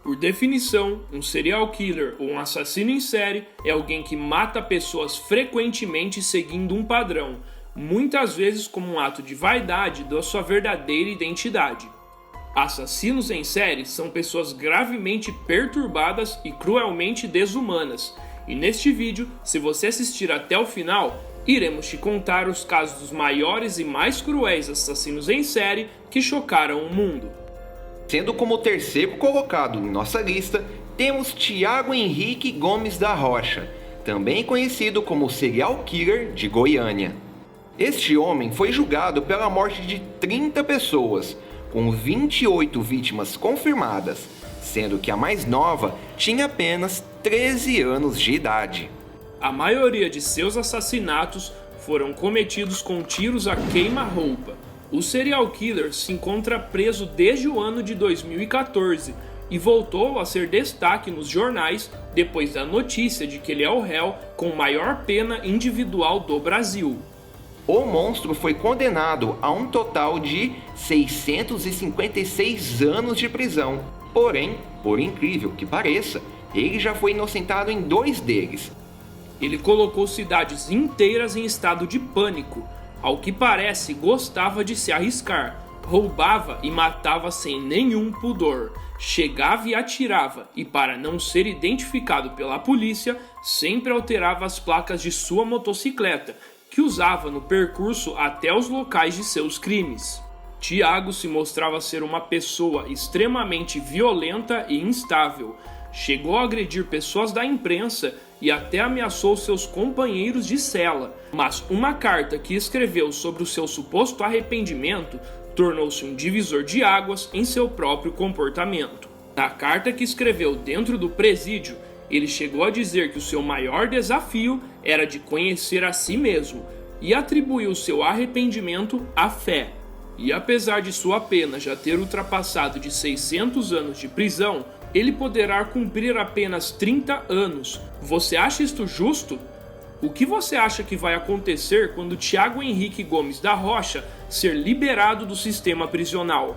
Por definição, um serial killer ou um assassino em série é alguém que mata pessoas frequentemente seguindo um padrão, muitas vezes como um ato de vaidade da sua verdadeira identidade. Assassinos em série são pessoas gravemente perturbadas e cruelmente desumanas, e neste vídeo, se você assistir até o final, iremos te contar os casos dos maiores e mais cruéis assassinos em série que chocaram o mundo. Sendo como terceiro colocado em nossa lista, temos Thiago Henrique Gomes da Rocha, também conhecido como serial killer de Goiânia. Este homem foi julgado pela morte de 30 pessoas, com 28 vítimas confirmadas, sendo que a mais nova tinha apenas 13 anos de idade. A maioria de seus assassinatos foram cometidos com tiros a queima-roupa. O serial killer se encontra preso desde o ano de 2014 e voltou a ser destaque nos jornais depois da notícia de que ele é o réu com maior pena individual do Brasil. O monstro foi condenado a um total de 656 anos de prisão. Porém, por incrível que pareça, ele já foi inocentado em 2 deles. Ele colocou cidades inteiras em estado de pânico. Ao que parece, gostava de se arriscar, roubava e matava sem nenhum pudor, chegava e atirava, e para não ser identificado pela polícia, sempre alterava as placas de sua motocicleta, que usava no percurso até os locais de seus crimes. Thiago se mostrava ser uma pessoa extremamente violenta e instável. Chegou a agredir pessoas da imprensa e até ameaçou seus companheiros de cela, mas uma carta que escreveu sobre o seu suposto arrependimento tornou-se um divisor de águas em seu próprio comportamento. Na carta que escreveu dentro do presídio, ele chegou a dizer que o seu maior desafio era de conhecer a si mesmo e atribuiu seu arrependimento à fé. E apesar de sua pena já ter ultrapassado de 600 anos de prisão, ele poderá cumprir apenas 30 anos. Você acha isto justo? O que você acha que vai acontecer quando Thiago Henrique Gomes da Rocha ser liberado do sistema prisional?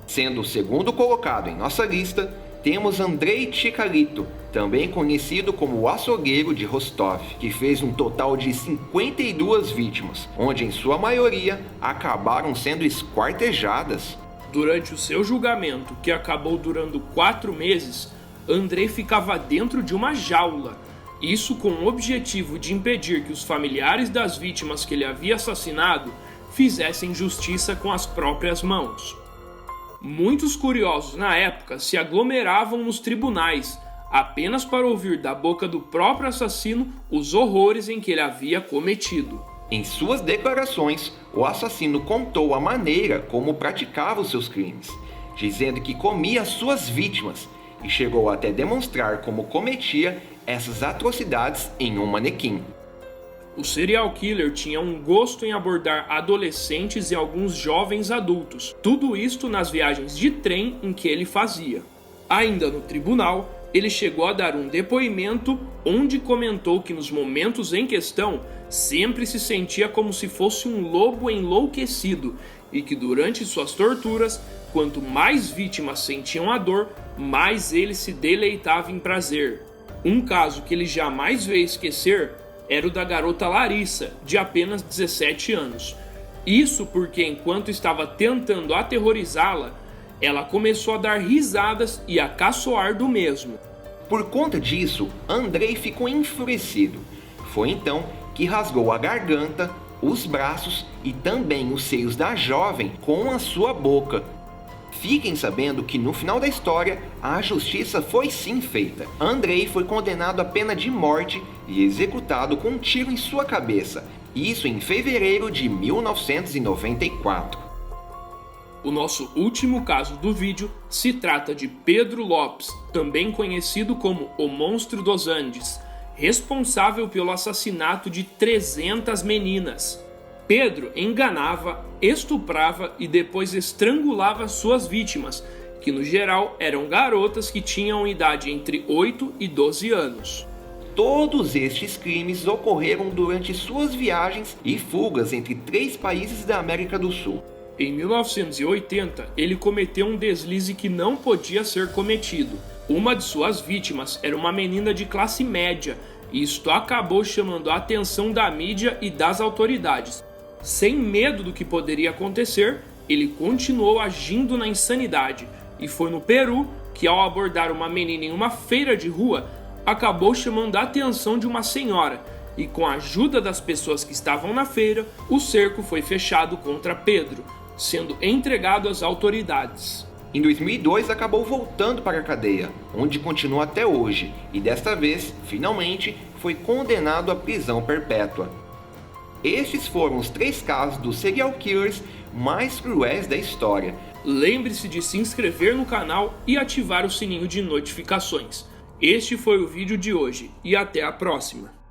Sendo o segundo colocado em nossa lista, temos Andrei Chikatilo, também conhecido como o açougueiro de Rostov, que fez um total de 52 vítimas, onde em sua maioria acabaram sendo esquartejadas. Durante o seu julgamento, que acabou durando 4 meses, Andrei ficava dentro de uma jaula. Isso com o objetivo de impedir que os familiares das vítimas que ele havia assassinado fizessem justiça com as próprias mãos. Muitos curiosos na época se aglomeravam nos tribunais, apenas para ouvir da boca do próprio assassino os horrores em que ele havia cometido. Em suas declarações, o assassino contou a maneira como praticava os seus crimes, dizendo que comia suas vítimas e chegou até demonstrar como cometia essas atrocidades em um manequim. O serial killer tinha um gosto em abordar adolescentes e alguns jovens adultos, tudo isto nas viagens de trem em que ele fazia. Ainda no tribunal, ele chegou a dar um depoimento onde comentou que nos momentos em questão sempre se sentia como se fosse um lobo enlouquecido e que durante suas torturas, quanto mais vítimas sentiam a dor, mais ele se deleitava em prazer. Um caso que ele jamais veio esquecer era o da garota Larissa, de apenas 17 anos. Isso porque enquanto estava tentando aterrorizá-la, ela começou a dar risadas e a caçoar do mesmo. Por conta disso, Andrei ficou enfurecido. Foi então que rasgou a garganta, os braços e também os seios da jovem com a sua boca. Fiquem sabendo que no final da história, a justiça foi sim feita. Andrei foi condenado à pena de morte e executado com um tiro em sua cabeça. Isso em fevereiro de 1994. O nosso último caso do vídeo se trata de Pedro Lopes, também conhecido como o Monstro dos Andes, responsável pelo assassinato de 300 meninas. Pedro enganava, estuprava e depois estrangulava suas vítimas, que no geral eram garotas que tinham idade entre 8 e 12 anos. Todos estes crimes ocorreram durante suas viagens e fugas entre 3 países da América do Sul. Em 1980, ele cometeu um deslize que não podia ser cometido. Uma de suas vítimas era uma menina de classe média, e isto acabou chamando a atenção da mídia e das autoridades. Sem medo do que poderia acontecer, ele continuou agindo na insanidade, e foi no Peru que, ao abordar uma menina em uma feira de rua, acabou chamando a atenção de uma senhora, e com a ajuda das pessoas que estavam na feira, o cerco foi fechado contra Pedro, sendo entregado às autoridades. Em 2002 acabou voltando para a cadeia, onde continua até hoje, e desta vez, finalmente, foi condenado à prisão perpétua. Estes foram os 3 casos dos serial killers mais cruéis da história. Lembre-se de se inscrever no canal e ativar o sininho de notificações. Este foi o vídeo de hoje e até a próxima.